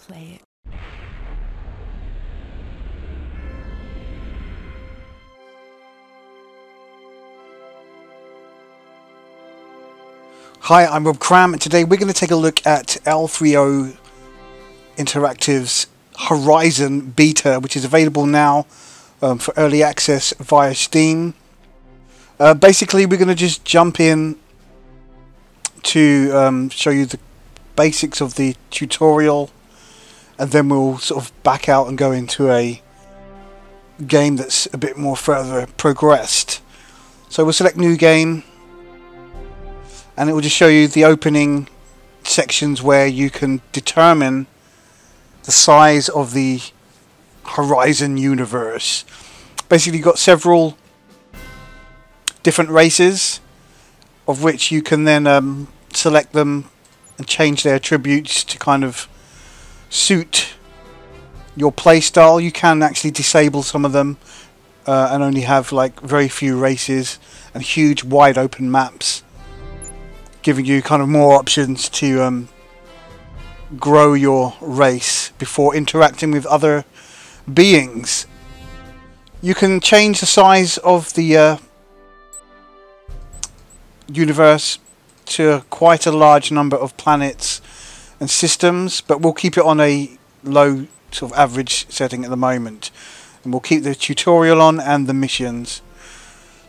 play it. Hi, I'm Rob Cram, and today we're going to take a look at L3O Interactive's Horizon Beta, which is available now for early access via Steam. Basically, we're going to just jump in to show you the basics of the tutorial, and then we'll sort of back out and go into a game that's a bit more further progressed. So we'll select New Game, and it will just show you the opening sections where you can determine the size of the Horizon universe. Basically, you've got several different races, of which you can then select them and change their attributes to kind of suit your playstyle. You can actually disable some of them and only have like very few races and huge wide open maps, giving you kind of more options to grow your race before interacting with other beings. You can change the size of the universe to quite a large number of planets and systems, but we'll keep it on a low sort of average setting at the moment, and we'll keep the tutorial on and the missions.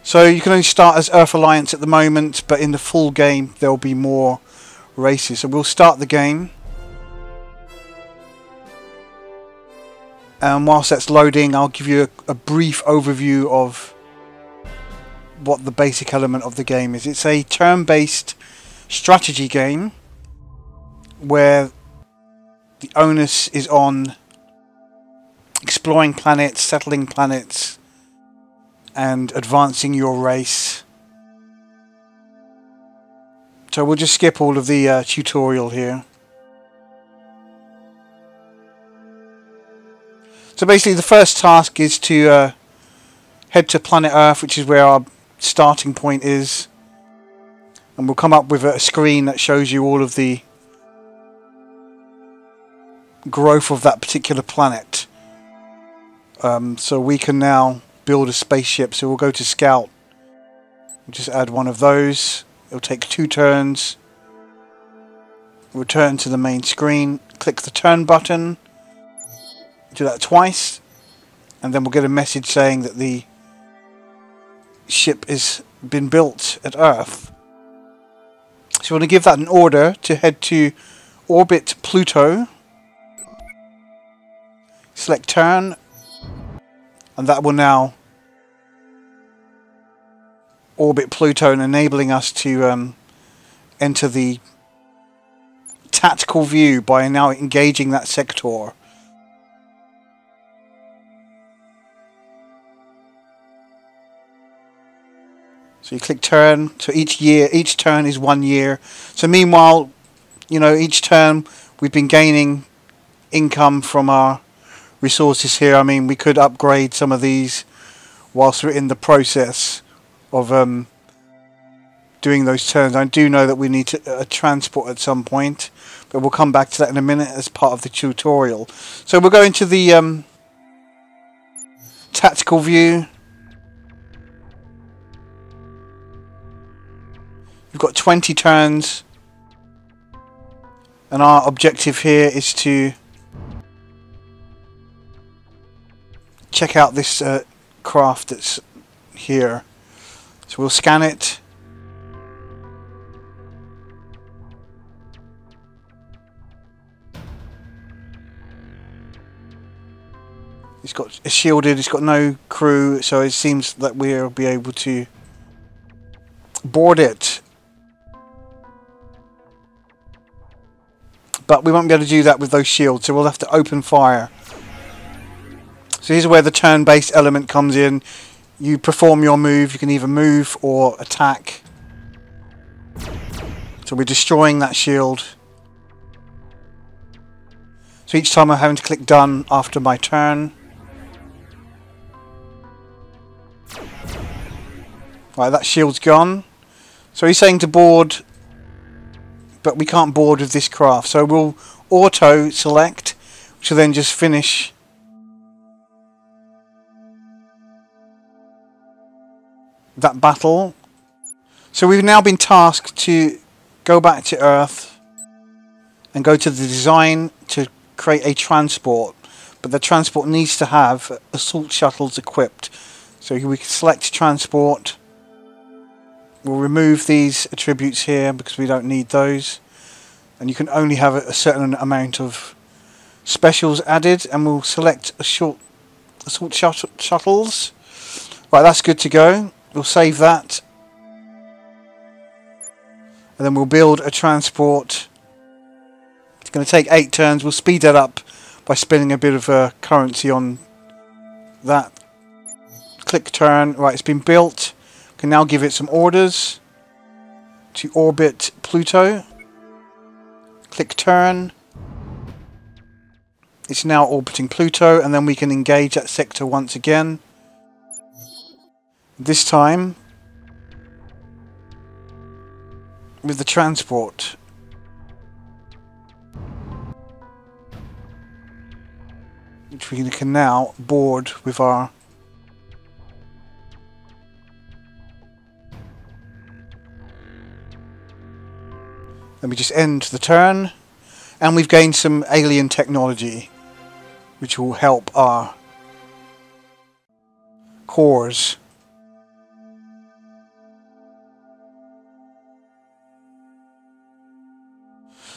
So you can only start as Earth Alliance at the moment, but in the full game there will be more races. So we'll start the game, and whilst that's loading, I'll give you a brief overview of what the basic element of the game is. It's a turn-based strategy game where the onus is on exploring planets, settling planets, and advancing your race. So we'll just skip all of the tutorial here. So basically the first task is to head to planet Earth, which is where our starting point is, and we'll come up with a screen that shows you all of the growth of that particular planet. So we can now build a spaceship. So we'll go to Scout, we'll just add one of those. It'll take 2 turns. Return to the main screen, click the turn button, do that twice, and then we'll get a message saying that the ship has been built at Earth. So you want to give that an order to head to orbit Pluto, select turn, and that will now orbit Pluto, and enabling us to enter the tactical view by now engaging that sector. So you click turn. So each turn is 1 year. So meanwhile, you know, each turn we've been gaining income from our resources here. I mean, we could upgrade some of these whilst we're in the process of doing those turns. I do know that we need to transport at some point, but we'll come back to that in a minute as part of the tutorial. So we'll go into the tactical view. We've got 20 turns, and our objective here is to check out this craft that's here. So we'll scan it. It's shielded, it's got no crew, so it seems that we'll be able to board it. But we won't be able to do that with those shields, so we'll have to open fire. So here's where the turn-based element comes in. You perform your move. You can either move or attack. So we're destroying that shield. So each time I'm having to click done after my turn. Right, that shield's gone. So he's saying to board but we can't board with this craft. So we'll auto select which will then just finish that battle. So we've now been tasked to go back to Earth and go to the design to create a transport, but the transport needs to have assault shuttles equipped. So we can select transport. We'll remove these attributes here because we don't need those, and you can only have a certain amount of specials added, and we'll select assault shuttles. Right, that's good to go. We'll save that, and then we'll build a transport. It's going to take 8 turns. We'll speed that up by spending a bit of currency on that. Click turn. Right, it's been built. We can now give it some orders to orbit Pluto. Click turn. It's now orbiting Pluto, and then we can engage that sector once again. This time with the transport. Which we can now board with our let me just end the turn, and we've gained some alien technology which will help our cores.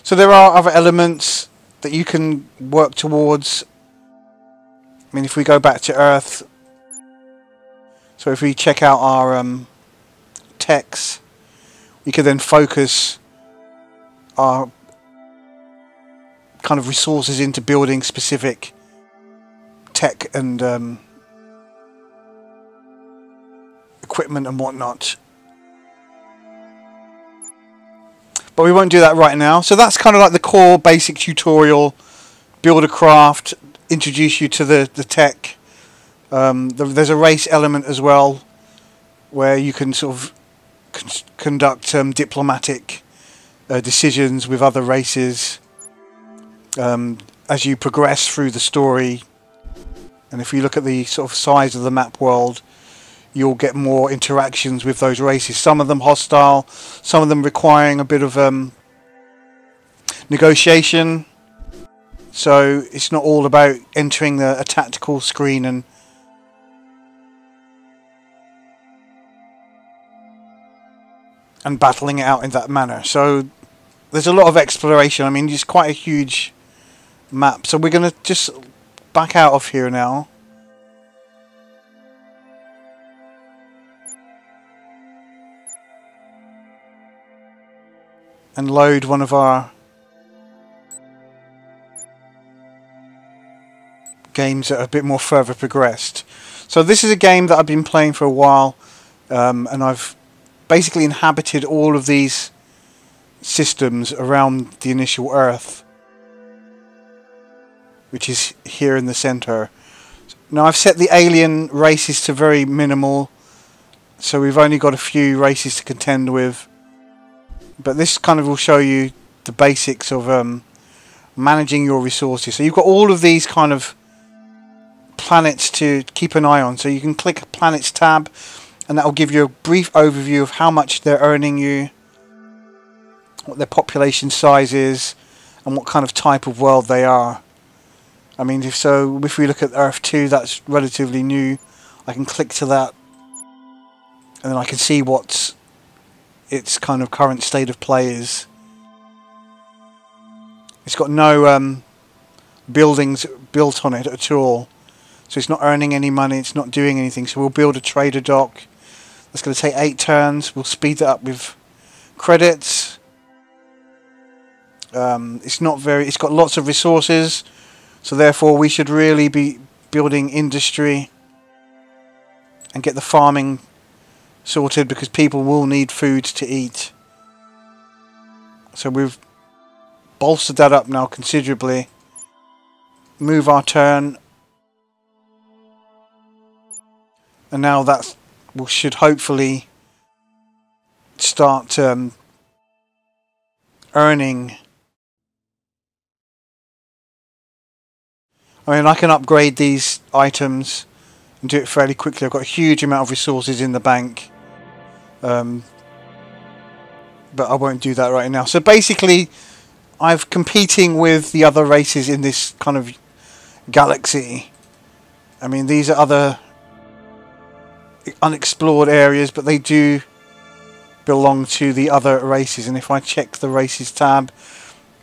So there are other elements that you can work towards. I mean, if we go back to Earth, so if we check out our techs, we could then focus our kind of resources into building specific tech and equipment and whatnot. But we won't do that right now. So that's kind of like the core basic tutorial. Build a craft, introduce you to the tech. There's a race element as well, where you can sort of conduct diplomatic decisions with other races as you progress through the story. And if you look at the sort of size of the map world, you'll get more interactions with those races. Some of them hostile, some of them requiring a bit of negotiation. So it's not all about entering a tactical screen and battling it out in that manner. So there's a lot of exploration. I mean, it's quite a huge map. So we're going to just back out of here now. And load one of our games that are a bit more further progressed. So this is a game that I've been playing for a while, and I've basically inhabited all of these systems around the initial Earth, which is here in the center. Now I've set the alien races to very minimal, so we've only got a few races to contend with. But this kind of will show you the basics of managing your resources. So you've got all of these kind of planets to keep an eye on. So you can click Planets tab, and that will give you a brief overview of how much they're earning you, what their population size is, and what kind of type of world they are. I mean, if we look at Earth 2, that's relatively new. I can click to that, and then I can see what's its kind of current state of play is. It's got no buildings built on it at all, so it's not earning any money, it's not doing anything. So we'll build a trader dock. That's going to take 8 turns. We'll speed that up with credits. It's got lots of resources, so therefore we should really be building industry and get the farming sorted, because people will need food to eat. So we've bolstered that up now considerably. Move our turn, and now that should hopefully start earning I mean, I can upgrade these items and do it fairly quickly. I've got a huge amount of resources in the bank. But I won't do that right now. So basically, I'm competing with the other races in this kind of galaxy. I mean, these are other unexplored areas, but they do belong to the other races. And if I check the races tab,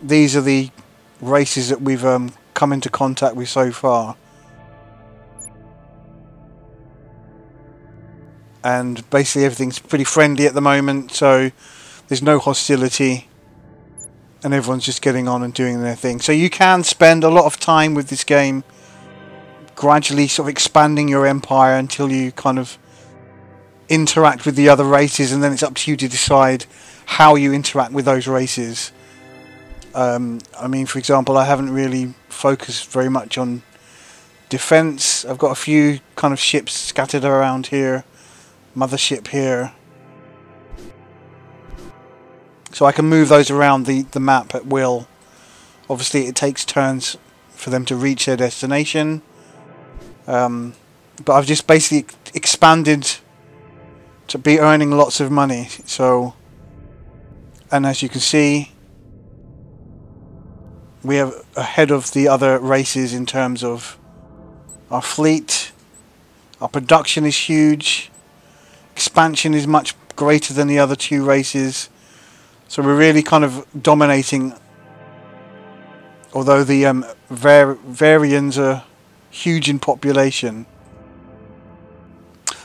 these are the races that we've come into contact with so far. And basically everything's pretty friendly at the moment, so there's no hostility, and everyone's just getting on and doing their thing. So you can spend a lot of time with this game, gradually sort of expanding your empire until you kind of interact with the other races, and then it's up to you to decide how you interact with those races. I mean, for example, I haven't really focused very much on defense. I've got a few kind of ships scattered around here, mothership here, so I can move those around the map at will. Obviously it takes turns for them to reach their destination, but I've just basically expanded to be earning lots of money. So, and as you can see, we are ahead of the other races in terms of our fleet. Our production is huge. Expansion is much greater than the other two races. So we're really kind of dominating. Although the Varians are huge in population.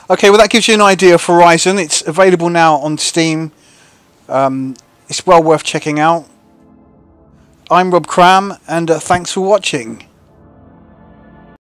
Okay, well that gives you an idea of Horizon. It's available now on Steam. It's well worth checking out. I'm Rob Cram, and thanks for watching.